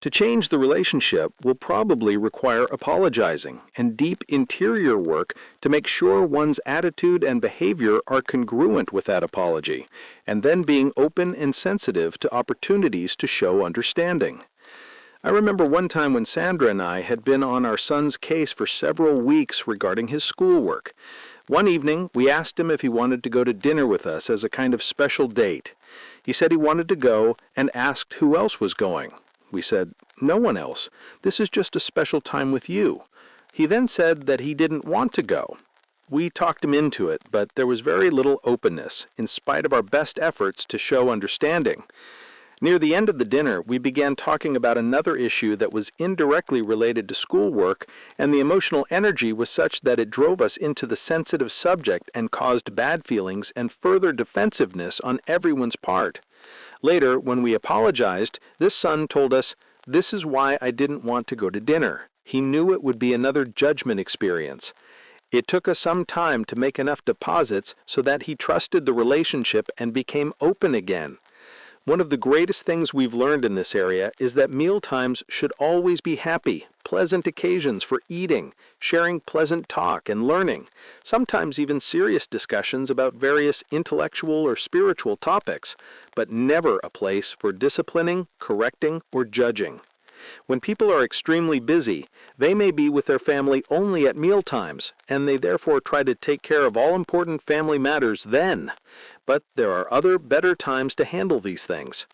To change the relationship will probably require apologizing and deep interior work to make sure one's attitude and behavior are congruent with that apology, and then being open and sensitive to opportunities to show understanding. I remember one time when Sandra and I had been on our son's case for several weeks regarding his schoolwork. One evening, we asked him if he wanted to go to dinner with us as a kind of special date. He said he wanted to go and asked who else was going. We said, "No one else. This is just a special time with you." He then said that he didn't want to go. We talked him into it, but there was very little openness, in spite of our best efforts to show understanding. Near the end of the dinner, we began talking about another issue that was indirectly related to schoolwork, and the emotional energy was such that it drove us into the sensitive subject and caused bad feelings and further defensiveness on everyone's part. Later, when we apologized, this son told us, "This is why I didn't want to go to dinner." He knew it would be another judgment experience. It took us some time to make enough deposits so that he trusted the relationship and became open again. One of the greatest things we've learned in this area is that meal times should always be happy, pleasant occasions for eating, sharing pleasant talk and learning, sometimes even serious discussions about various intellectual or spiritual topics, but never a place for disciplining, correcting, or judging. When people are extremely busy, they may be with their family only at meal times, and they therefore try to take care of all important family matters then. But there are other, better times to handle these things.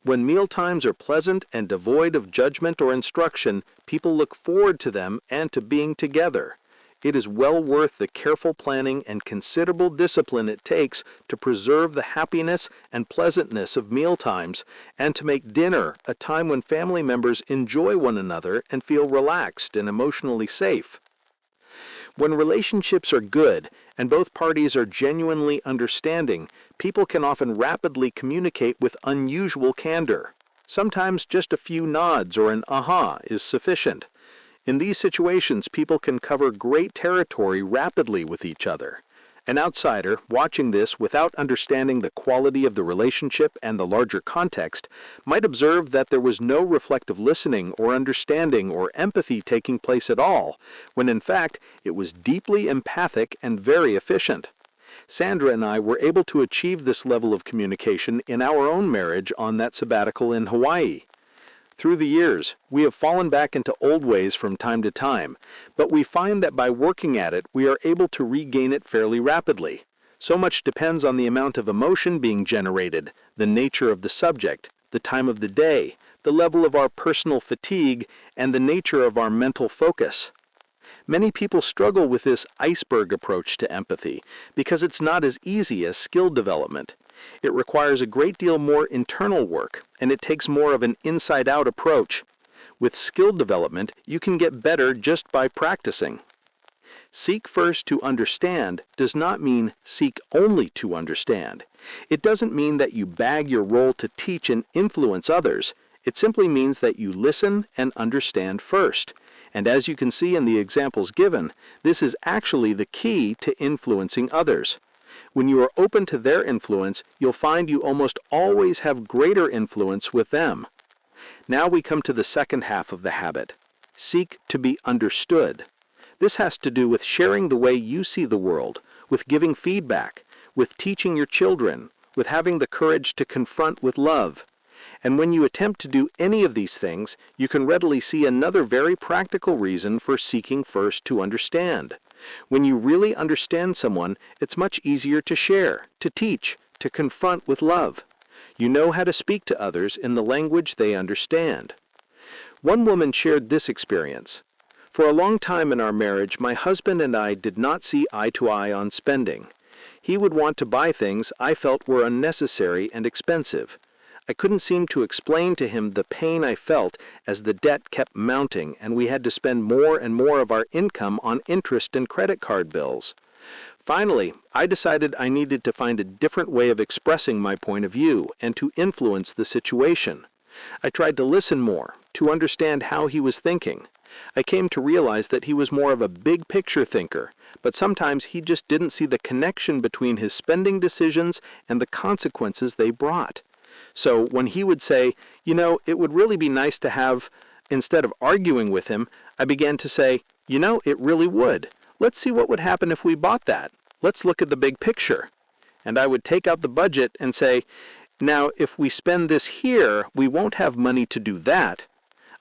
When meal times are pleasant and devoid of judgment or instruction, people look forward to them and to being together. It is well worth the careful planning and considerable discipline it takes to preserve the happiness and pleasantness of meal times and to make dinner a time when family members enjoy one another and feel relaxed and emotionally safe. When relationships are good and both parties are genuinely understanding, people can often rapidly communicate with unusual candor. Sometimes just a few nods or an aha is sufficient. In these situations, people can cover great territory rapidly with each other. An outsider, watching this without understanding the quality of the relationship and the larger context, might observe that there was no reflective listening or understanding or empathy taking place at all, when in fact it was deeply empathic and very efficient. Sandra and I were able to achieve this level of communication in our own marriage on that sabbatical in Hawaii. Through the years, we have fallen back into old ways from time to time, but we find that by working at it, we are able to regain it fairly rapidly. So much depends on the amount of emotion being generated, the nature of the subject, the time of the day, the level of our personal fatigue, and the nature of our mental focus. Many people struggle with this iceberg approach to empathy because it's not as easy as skill development. It requires a great deal more internal work, and it takes more of an inside-out approach. With skill development, you can get better just by practicing. Seek first to understand does not mean seek only to understand. It doesn't mean that you bag your role to teach and influence others. It simply means that you listen and understand first. And as you can see in the examples given, this is actually the key to influencing others. When you are open to their influence, you'll find you almost always have greater influence with them. Now we come to the second half of the habit. Seek to be understood. This has to do with sharing the way you see the world, with giving feedback, with teaching your children, with having the courage to confront with love. And when you attempt to do any of these things, you can readily see another very practical reason for seeking first to understand. When you really understand someone, it's much easier to share, to teach, to confront with love. You know how to speak to others in the language they understand. One woman shared this experience. For a long time in our marriage, my husband and I did not see eye to eye on spending. He would want to buy things I felt were unnecessary and expensive. I couldn't seem to explain to him the pain I felt as the debt kept mounting and we had to spend more and more of our income on interest and credit card bills. Finally, I decided I needed to find a different way of expressing my point of view and to influence the situation. I tried to listen more, to understand how he was thinking. I came to realize that he was more of a big picture thinker, but sometimes he just didn't see the connection between his spending decisions and the consequences they brought. So when he would say, it would really be nice to have, instead of arguing with him, I began to say, it really would. Let's see what would happen if we bought that. Let's look at the big picture. And I would take out the budget and say, now if we spend this here, we won't have money to do that.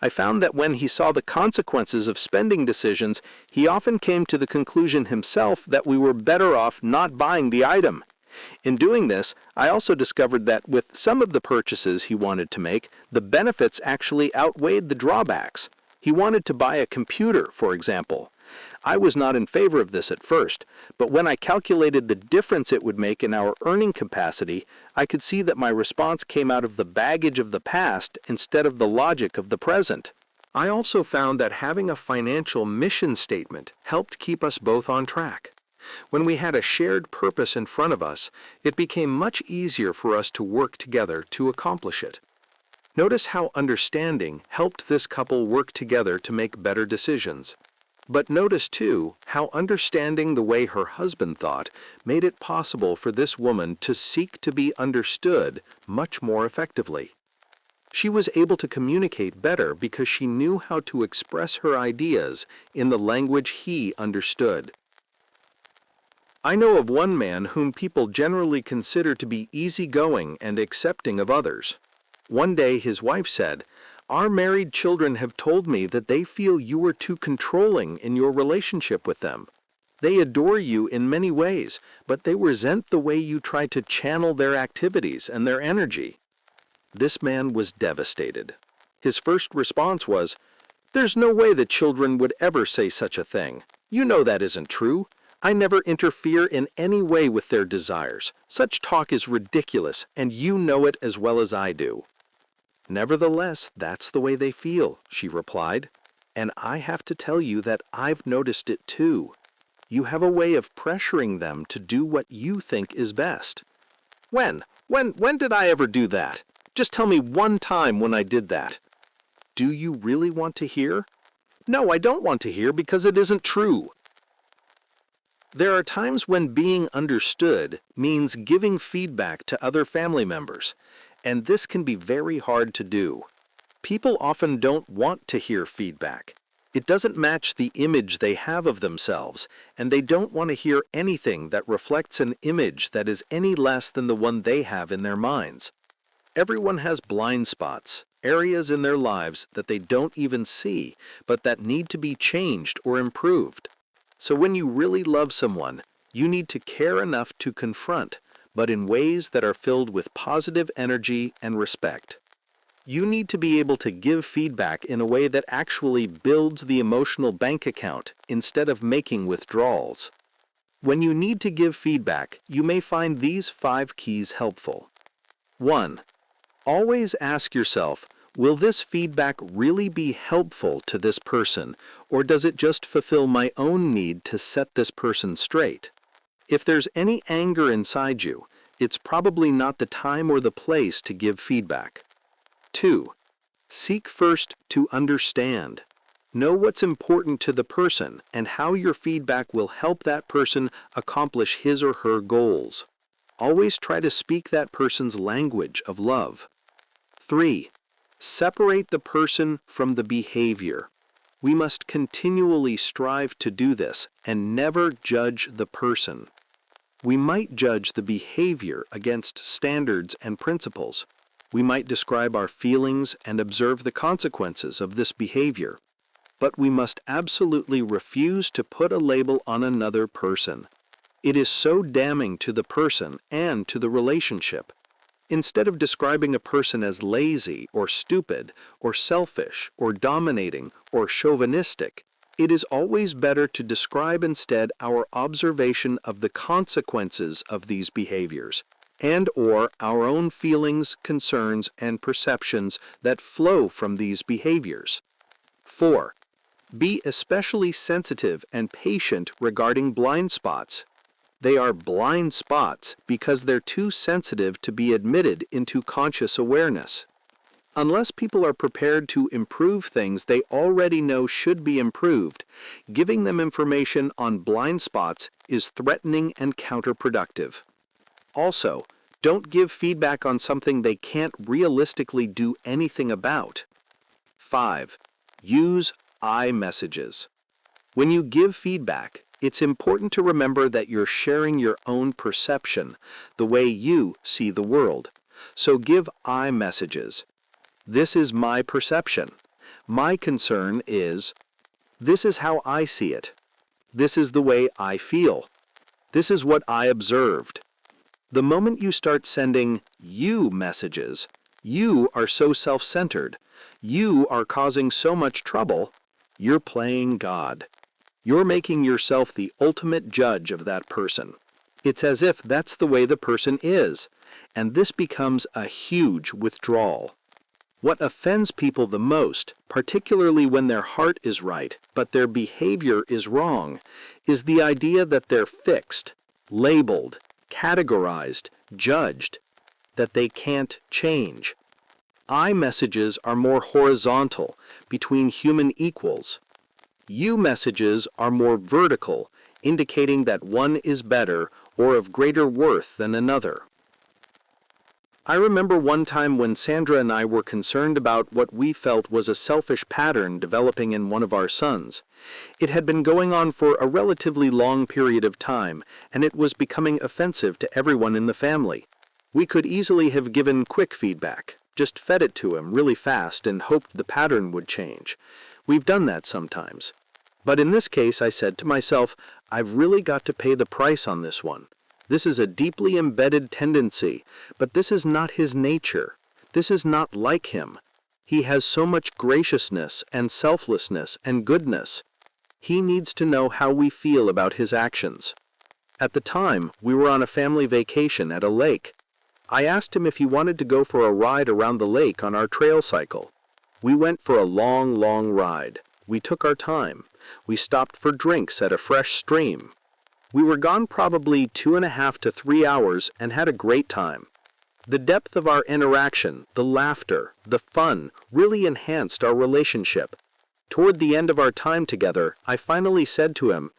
I found that when he saw the consequences of spending decisions, he often came to the conclusion himself that we were better off not buying the item. In doing this, I also discovered that with some of the purchases he wanted to make, the benefits actually outweighed the drawbacks. He wanted to buy a computer, for example. I was not in favor of this at first, but when I calculated the difference it would make in our earning capacity, I could see that my response came out of the baggage of the past instead of the logic of the present. I also found that having a financial mission statement helped keep us both on track. When we had a shared purpose in front of us, it became much easier for us to work together to accomplish it. Notice how understanding helped this couple work together to make better decisions. But notice, too, how understanding the way her husband thought made it possible for this woman to seek to be understood much more effectively. She was able to communicate better because she knew how to express her ideas in the language he understood. I know of one man whom people generally consider to be easygoing and accepting of others. One day his wife said, "Our married children have told me that they feel you are too controlling in your relationship with them. They adore you in many ways, but they resent the way you try to channel their activities and their energy." This man was devastated. His first response was, "There's no way the children would ever say such a thing. You know that isn't true. I never interfere in any way with their desires. Such talk is ridiculous, and you know it as well as I do." "Nevertheless, that's the way they feel," she replied. "And I have to tell you that I've noticed it too. You have a way of pressuring them to do what you think is best." When did I ever do that? Just tell me one time when I did that." "Do you really want to hear?" "No, I don't want to hear because it isn't true." There are times when being understood means giving feedback to other family members, and this can be very hard to do. People often don't want to hear feedback. It doesn't match the image they have of themselves, and they don't want to hear anything that reflects an image that is any less than the one they have in their minds. Everyone has blind spots, areas in their lives that they don't even see, but that need to be changed or improved. So when you really love someone, you need to care enough to confront, but in ways that are filled with positive energy and respect. You need to be able to give feedback in a way that actually builds the emotional bank account instead of making withdrawals. When you need to give feedback, you may find these 5 keys helpful. 1. Always ask yourself, will this feedback really be helpful to this person, or does it just fulfill my own need to set this person straight? If there's any anger inside you, it's probably not the time or the place to give feedback. 2. Seek first to understand. Know what's important to the person and how your feedback will help that person accomplish his or her goals. Always try to speak that person's language of love. 3. Separate the person from the behavior. We must continually strive to do this and never judge the person. We might judge the behavior against standards and principles. We might describe our feelings and observe the consequences of this behavior. But we must absolutely refuse to put a label on another person. It is so damning to the person and to the relationship. Instead of describing a person as lazy or stupid or selfish or dominating or chauvinistic, it is always better to describe instead our observation of the consequences of these behaviors and/or our own feelings, concerns, and perceptions that flow from these behaviors. 4. Be especially sensitive and patient regarding blind spots. They are blind spots because they're too sensitive to be admitted into conscious awareness. Unless people are prepared to improve things they already know should be improved, giving them information on blind spots is threatening and counterproductive. Also, Don't give feedback on something they can't realistically do anything about. 5. Use I messages. When you give feedback, it's important to remember that you're sharing your own perception, the way you see the world. So give I messages. This is my perception. My concern is, this is how I see it. This is the way I feel. This is what I observed. The moment you start sending you messages, you are so self-centered, you are causing so much trouble, you're playing God. You're making yourself the ultimate judge of that person. It's as if that's the way the person is, and this becomes a huge withdrawal. What offends people the most, particularly when their heart is right, but their behavior is wrong, is the idea that they're fixed, labeled, categorized, judged, that they can't change. I messages are more horizontal, between human equals. You messages are more vertical, indicating that one is better or of greater worth than another. I remember one time when Sandra and I were concerned about what we felt was a selfish pattern developing in one of our sons. It had been going on for a relatively long period of time, and it was becoming offensive to everyone in the family. We could easily have given quick feedback, just fed it to him really fast and hoped the pattern would change. We've done that sometimes. But in this case, I said to myself, I've really got to pay the price on this one. This is a deeply embedded tendency, but this is not his nature. This is not like him. He has so much graciousness and selflessness and goodness. He needs to know how we feel about his actions. At the time, we were on a family vacation at a lake. I asked him if he wanted to go for a ride around the lake on our trail cycle. We went for a long, long ride. We took our time. We stopped for drinks at a fresh stream. We were gone probably 2.5 to 3 hours and had a great time. The depth of our interaction, the laughter, the fun, really enhanced our relationship. Toward the end of our time together, I finally said to him,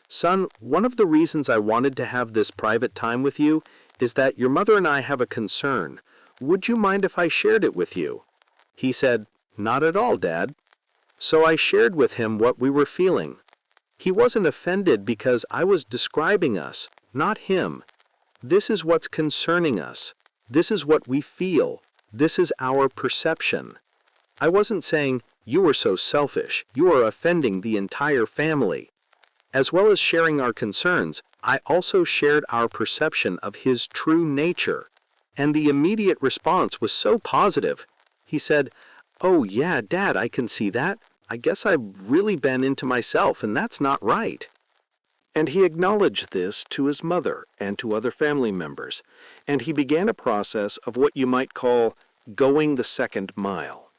"Son, one of the reasons I wanted to have this private time with you is that your mother and I have a concern. Would you mind if I shared it with you?" He said, "Not at all, Dad." So I shared with him what we were feeling. He wasn't offended because I was describing us, not him. This is what's concerning us. This is what we feel. This is our perception. I wasn't saying, "You are so selfish. You are offending the entire family." As well as sharing our concerns, I also shared our perception of his true nature. And the immediate response was so positive. He said, "Oh yeah, Dad, I can see that. I guess I've really been into myself, and that's not right." And he acknowledged this to his mother and to other family members, and he began a process of what you might call going the second mile.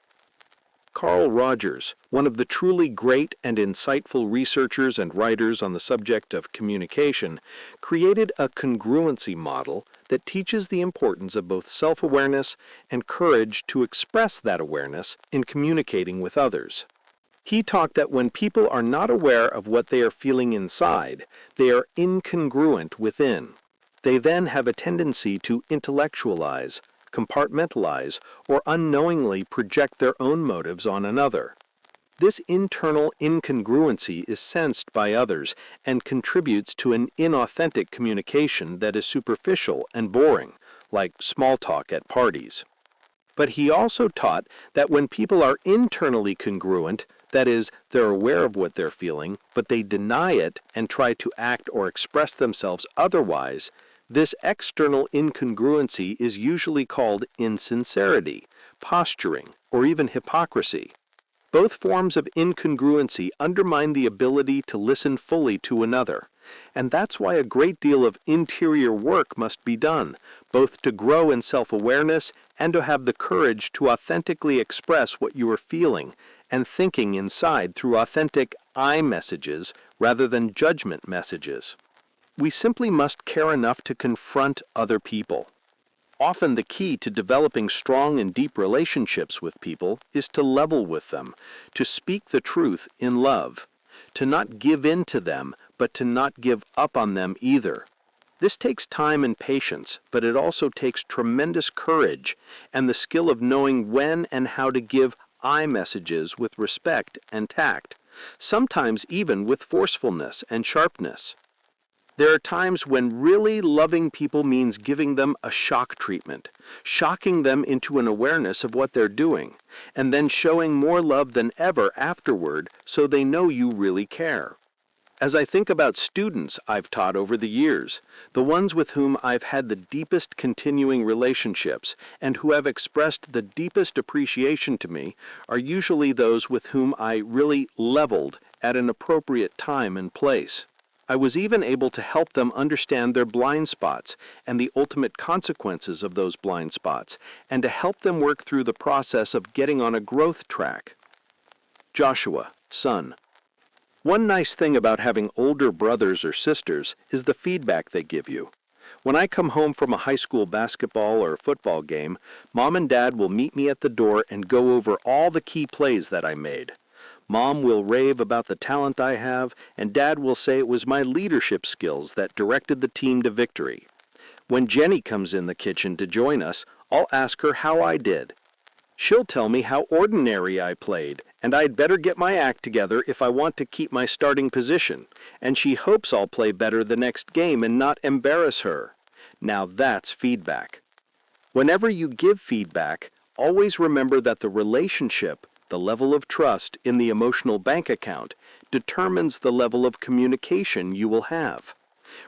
Carl Rogers, one of the truly great and insightful researchers and writers on the subject of communication, created a congruency model that teaches the importance of both self-awareness and courage to express that awareness in communicating with others. He talked that when people are not aware of what they are feeling inside, they are incongruent within. They then have a tendency to intellectualize, compartmentalize, or unknowingly project their own motives on another. This internal incongruency is sensed by others and contributes to an inauthentic communication that is superficial and boring, like small talk at parties. But he also taught that when people are internally congruent, that is, they're aware of what they're feeling, but they deny it and try to act or express themselves otherwise, this external incongruency is usually called insincerity, posturing, or even hypocrisy. Both forms of incongruency undermine the ability to listen fully to another, and that's why a great deal of interior work must be done, both to grow in self-awareness and to have the courage to authentically express what you are feeling and thinking inside through authentic I messages rather than judgment messages. We simply must care enough to confront other people. Often the key to developing strong and deep relationships with people is to level with them, to speak the truth in love, to not give in to them, but to not give up on them either. This takes time and patience, but it also takes tremendous courage and the skill of knowing when and how to give I messages with respect and tact, sometimes even with forcefulness and sharpness. There are times when really loving people means giving them a shock treatment, shocking them into an awareness of what they're doing, and then showing more love than ever afterward so they know you really care. As I think about students I've taught over the years, the ones with whom I've had the deepest continuing relationships and who have expressed the deepest appreciation to me are usually those with whom I really leveled at an appropriate time and place. I was even able to help them understand their blind spots and the ultimate consequences of those blind spots, and to help them work through the process of getting on a growth track. Joshua, son. One nice thing about having older brothers or sisters is the feedback they give you. When I come home from a high school basketball or football game, Mom and Dad will meet me at the door and go over all the key plays that I made. Mom will rave about the talent I have, and Dad will say it was my leadership skills that directed the team to victory. When Jenny comes in the kitchen to join us, I'll ask her how I did. She'll tell me how ordinary I played, and I'd better get my act together if I want to keep my starting position, and she hopes I'll play better the next game and not embarrass her. Now that's feedback. Whenever you give feedback, always remember that the relationship, the level of trust in the emotional bank account, determines the level of communication you will have.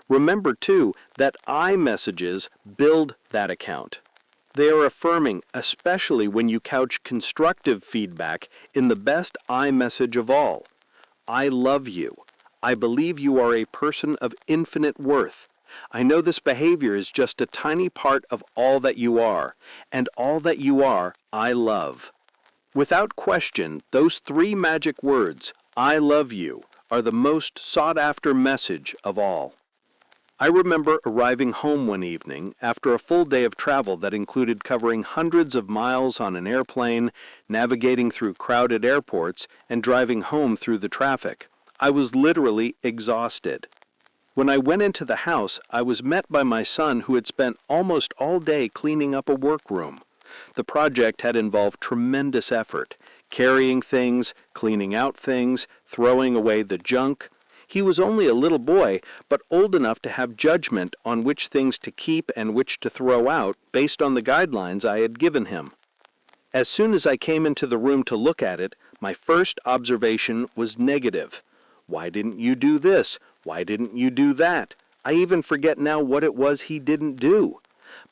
Remember, too, that I messages build that account. They are affirming, especially when you couch constructive feedback in the best I message of all. I love you. I believe you are a person of infinite worth. I know this behavior is just a tiny part of all that you are, and all that you are, I love. Without question, those three magic words, I love you, are the most sought-after message of all. I remember arriving home one evening after a full day of travel that included covering hundreds of miles on an airplane, navigating through crowded airports, and driving home through the traffic. I was literally exhausted. When I went into the house, I was met by my son who had spent almost all day cleaning up a workroom. The project had involved tremendous effort, carrying things, cleaning out things, throwing away the junk. He was only a little boy, but old enough to have judgment on which things to keep and which to throw out based on the guidelines I had given him. As soon as I came into the room to look at it, my first observation was negative. Why didn't you do this? Why didn't you do that? I even forget now what it was he didn't do.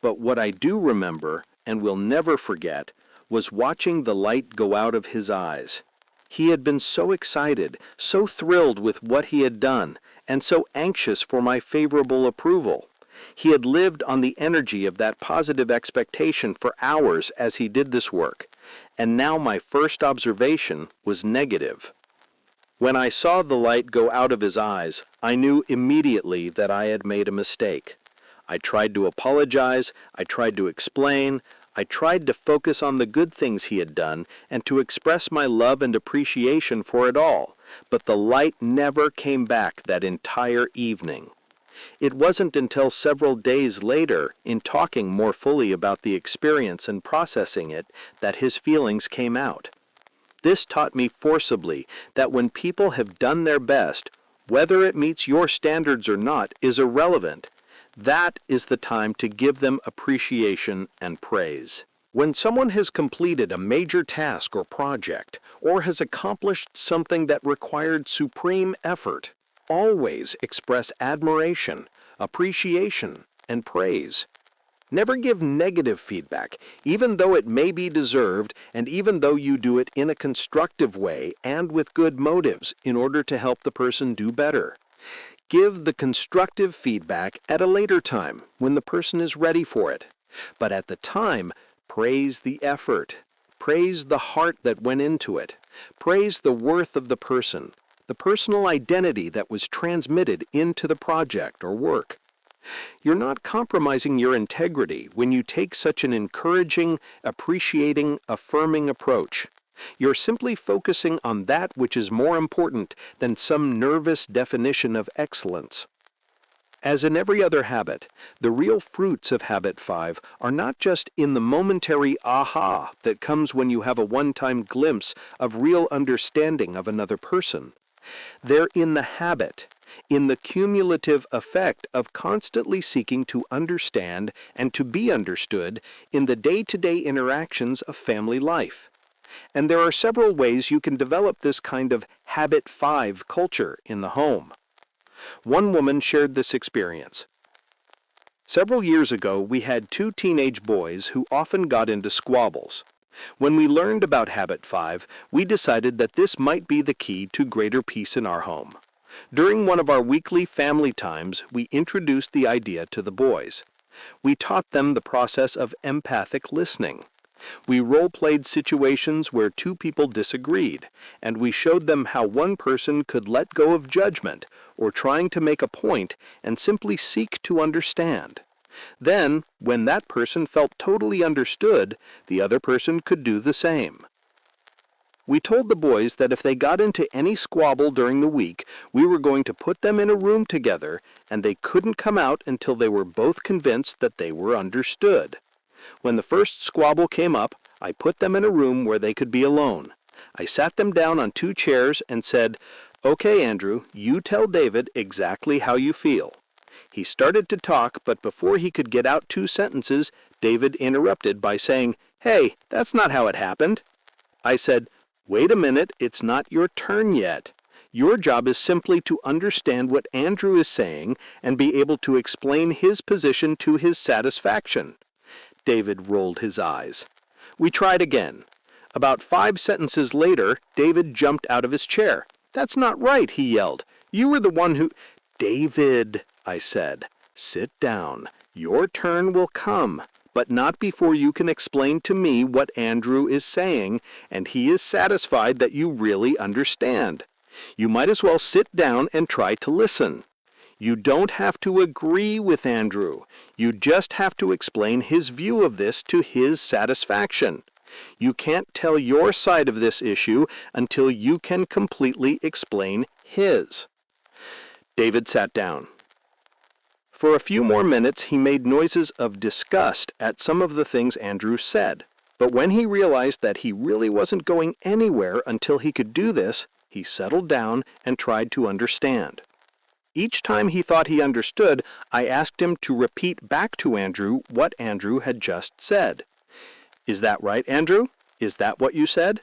But what I do remember, and will never forget, was watching the light go out of his eyes. He had been so excited, so thrilled with what he had done, and so anxious for my favorable approval. He had lived on the energy of that positive expectation for hours as he did this work, and now my first observation was negative. When I saw the light go out of his eyes, I knew immediately that I had made a mistake. I tried to apologize, I tried to explain, I tried to focus on the good things he had done and to express my love and appreciation for it all, but the light never came back that entire evening. It wasn't until several days later, in talking more fully about the experience and processing it, that his feelings came out. This taught me forcibly that when people have done their best, whether it meets your standards or not is irrelevant. That is the time to give them appreciation and praise. When someone has completed a major task or project, or has accomplished something that required supreme effort, always express admiration, appreciation, and praise. Never give negative feedback, even though it may be deserved and even though you do it in a constructive way and with good motives in order to help the person do better. Give the constructive feedback at a later time when the person is ready for it. But at the time, praise the effort. Praise the heart that went into it. Praise the worth of the person, the personal identity that was transmitted into the project or work. You're not compromising your integrity when you take such an encouraging, appreciating, affirming approach. You're simply focusing on that which is more important than some nervous definition of excellence. As in every other habit, the real fruits of Habit 5 are not just in the momentary aha that comes when you have a one-time glimpse of real understanding of another person. They're in the habit, in the cumulative effect of constantly seeking to understand and to be understood in the day-to-day interactions of family life. And there are several ways you can develop this kind of Habit 5 culture in the home. One woman shared this experience. Several years ago, we had two teenage boys who often got into squabbles. When we learned about Habit 5, we decided that this might be the key to greater peace in our home. During one of our weekly family times, we introduced the idea to the boys. We taught them the process of empathic listening. We role-played situations where two people disagreed, and we showed them how one person could let go of judgment or trying to make a point and simply seek to understand. Then, when that person felt totally understood, the other person could do the same. We told the boys that if they got into any squabble during the week, we were going to put them in a room together, and they couldn't come out until they were both convinced that they were understood. When the first squabble came up, I put them in a room where they could be alone. I sat them down on two chairs and said, "Okay, Andrew, you tell David exactly how you feel." He started to talk, but before he could get out two sentences, David interrupted by saying, "Hey, that's not how it happened." I said, "Wait a minute, it's not your turn yet. Your job is simply to understand what Andrew is saying and be able to explain his position to his satisfaction." David rolled his eyes. We tried again. About 5 sentences later, David jumped out of his chair. "That's not right," he yelled. "You were the one who—" "David," I said, "sit down. Your turn will come, but not before you can explain to me what Andrew is saying, and he is satisfied that you really understand. You might as well sit down and try to listen. You don't have to agree with Andrew. You just have to explain his view of this to his satisfaction. You can't tell your side of this issue until you can completely explain his." David sat down. For a few more minutes, he made noises of disgust at some of the things Andrew said. But when he realized that he really wasn't going anywhere until he could do this, he settled down and tried to understand. Each time he thought he understood, I asked him to repeat back to Andrew what Andrew had just said. "Is that right, Andrew? Is that what you said?"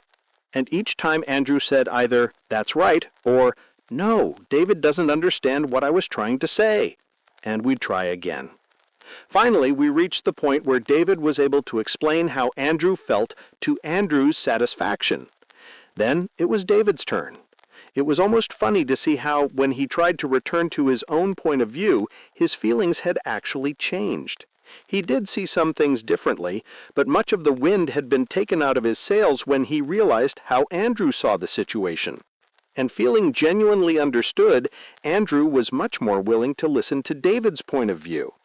And each time Andrew said either, "That's right," or, "No, David doesn't understand what I was trying to say." And we'd try again. Finally, we reached the point where David was able to explain how Andrew felt to Andrew's satisfaction. Then it was David's turn. It was almost funny to see how, when he tried to return to his own point of view, his feelings had actually changed. He did see some things differently, but much of the wind had been taken out of his sails when he realized how Andrew saw the situation. And feeling genuinely understood, Andrew was much more willing to listen to David's point of view.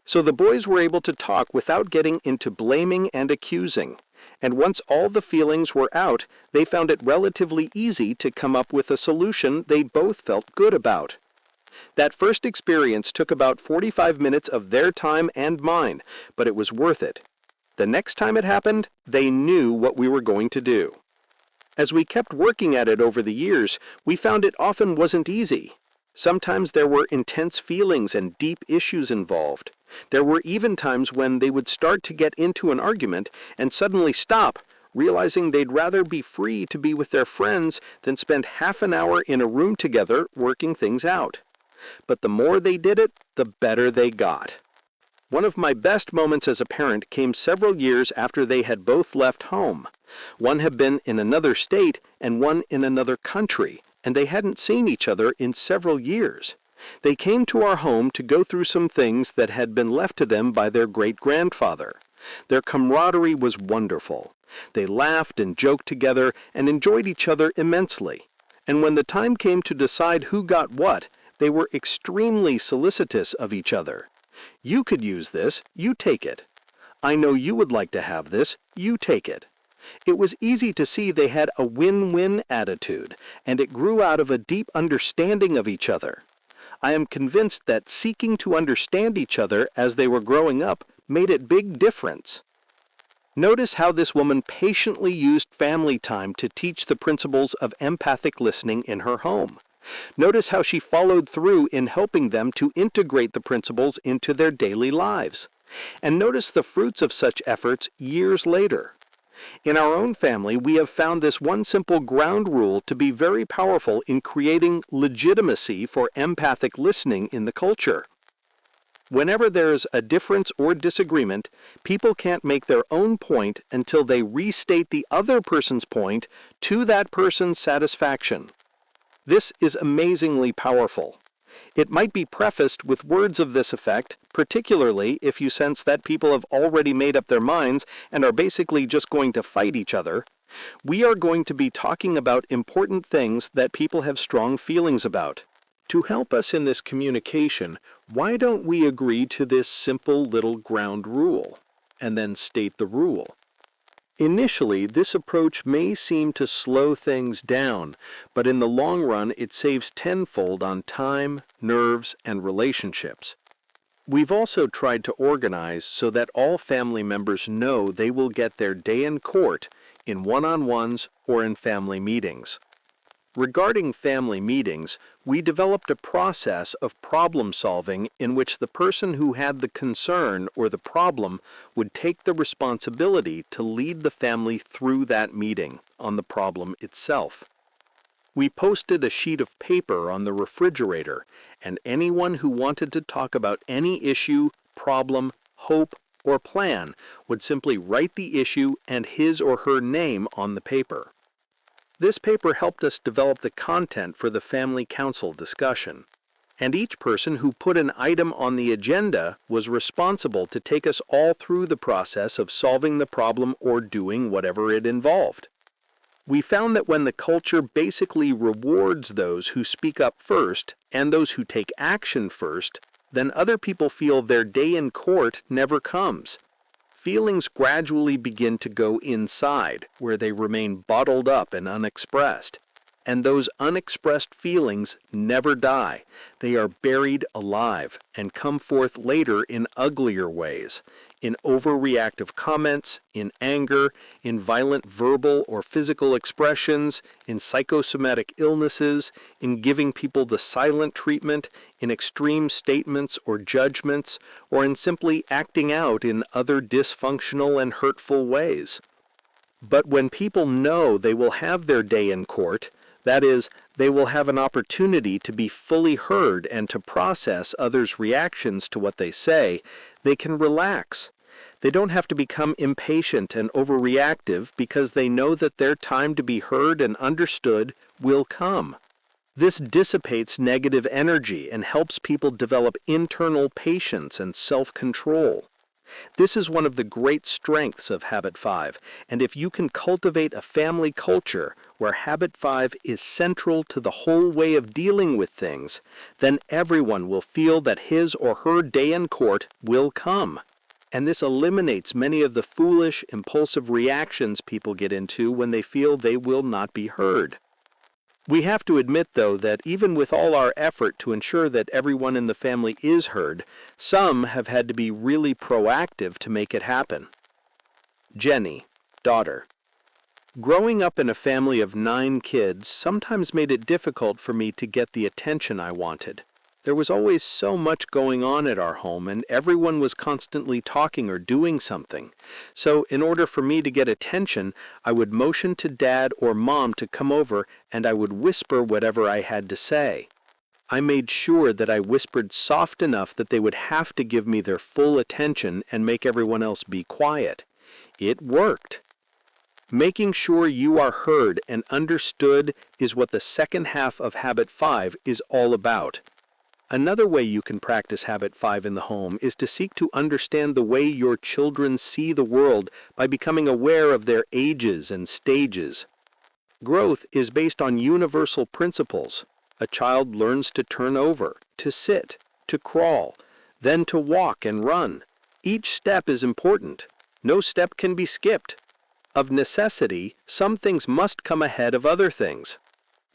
So the boys were able to talk without getting into blaming and accusing. And once all the feelings were out, they found it relatively easy to come up with a solution they both felt good about. That first experience took about 45 minutes of their time and mine, but it was worth it. The next time it happened, they knew what we were going to do. As we kept working at it over the years, we found it often wasn't easy. Sometimes there were intense feelings and deep issues involved. There were even times when they would start to get into an argument and suddenly stop, realizing they'd rather be free to be with their friends than spend half an hour in a room together working things out. But the more they did it, the better they got. One of my best moments as a parent came several years after they had both left home. One had been in another state and one in another country, and they hadn't seen each other in several years. They came to our home to go through some things that had been left to them by their great-grandfather. Their camaraderie was wonderful. They laughed and joked together and enjoyed each other immensely. And when the time came to decide who got what, they were extremely solicitous of each other. "You could use this, you take it. I know you would like to have this, you take it." It was easy to see they had a win-win attitude, and it grew out of a deep understanding of each other. I am convinced that seeking to understand each other as they were growing up made a big difference. Notice how this woman patiently used family time to teach the principles of empathic listening in her home. Notice how she followed through in helping them to integrate the principles into their daily lives. And notice the fruits of such efforts years later. In our own family, we have found this one simple ground rule to be very powerful in creating legitimacy for empathic listening in the culture. Whenever there's a difference or disagreement, people can't make their own point until they restate the other person's point to that person's satisfaction. This is amazingly powerful. It might be prefaced with words of this effect, particularly if you sense that people have already made up their minds and are basically just going to fight each other. We are going to be talking about important things that people have strong feelings about. To help us in this communication, why don't we agree to this simple little ground rule, and then state the rule? Initially, this approach may seem to slow things down, but in the long run it saves tenfold on time, nerves, and relationships. We've also tried to organize so that all family members know they will get their day in court in one-on-ones or in family meetings. Regarding family meetings, we developed a process of problem solving in which the person who had the concern or the problem would take the responsibility to lead the family through that meeting on the problem itself. We posted a sheet of paper on the refrigerator, and anyone who wanted to talk about any issue, problem, hope, or plan would simply write the issue and his or her name on the paper. This paper helped us develop the content for the family council discussion, and each person who put an item on the agenda was responsible to take us all through the process of solving the problem or doing whatever it involved. We found that when the culture basically rewards those who speak up first and those who take action first, then other people feel their day in court never comes. Feelings gradually begin to go inside, where they remain bottled up and unexpressed. And those unexpressed feelings never die. They are buried alive and come forth later in uglier ways, in overreactive comments, in anger, in violent verbal or physical expressions, in psychosomatic illnesses, in giving people the silent treatment, in extreme statements or judgments, or in simply acting out in other dysfunctional and hurtful ways. But when people know they will have their day in court, that is, they will have an opportunity to be fully heard and to process others' reactions to what they say, they can relax. They don't have to become impatient and overreactive because they know that their time to be heard and understood will come. This dissipates negative energy and helps people develop internal patience and self-control. This is one of the great strengths of Habit 5, and if you can cultivate a family culture where Habit 5 is central to the whole way of dealing with things, then everyone will feel that his or her day in court will come. And this eliminates many of the foolish, impulsive reactions people get into when they feel they will not be heard. We have to admit, though, that even with all our effort to ensure that everyone in the family is heard, some have had to be really proactive to make it happen. Jenny, daughter. Growing up in a family of 9 kids sometimes made it difficult for me to get the attention I wanted. There was always so much going on at our home, and everyone was constantly talking or doing something. So, in order for me to get attention, I would motion to Dad or Mom to come over, and I would whisper whatever I had to say. I made sure that I whispered soft enough that they would have to give me their full attention and make everyone else be quiet. It worked. Making sure you are heard and understood is what the second half of Habit 5 is all about. Another way you can practice Habit 5 in the home is to seek to understand the way your children see the world by becoming aware of their ages and stages. Growth is based on universal principles. A child learns to turn over, to sit, to crawl, then to walk and run. Each step is important. No step can be skipped. Of necessity, some things must come ahead of other things.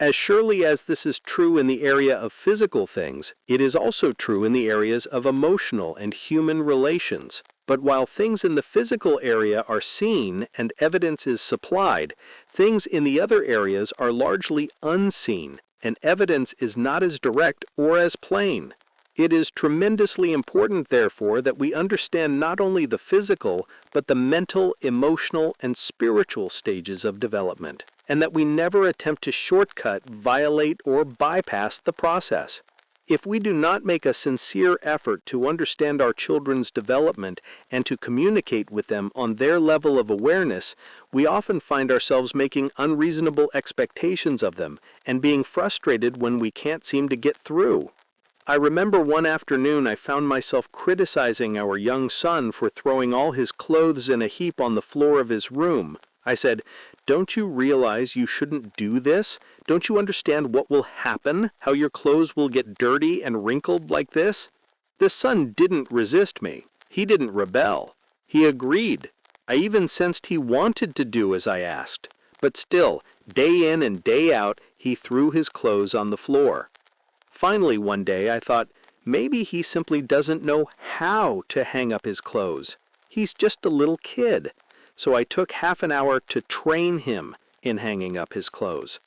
As surely as this is true in the area of physical things, it is also true in the areas of emotional and human relations. But while things in the physical area are seen and evidence is supplied, things in the other areas are largely unseen, and evidence is not as direct or as plain. It is tremendously important, therefore, that we understand not only the physical, but the mental, emotional, and spiritual stages of development, and that we never attempt to shortcut, violate, or bypass the process. If we do not make a sincere effort to understand our children's development and to communicate with them on their level of awareness, we often find ourselves making unreasonable expectations of them and being frustrated when we can't seem to get through. I remember one afternoon I found myself criticizing our young son for throwing all his clothes in a heap on the floor of his room. I said, "Don't you realize you shouldn't do this? Don't you understand what will happen? How your clothes will get dirty and wrinkled like this?" The son didn't resist me. He didn't rebel. He agreed. I even sensed he wanted to do as I asked. But still, day in and day out, he threw his clothes on the floor. Finally, one day, I thought, maybe he simply doesn't know how to hang up his clothes. He's just a little kid. So I took half an hour to train him in hanging up his clothes.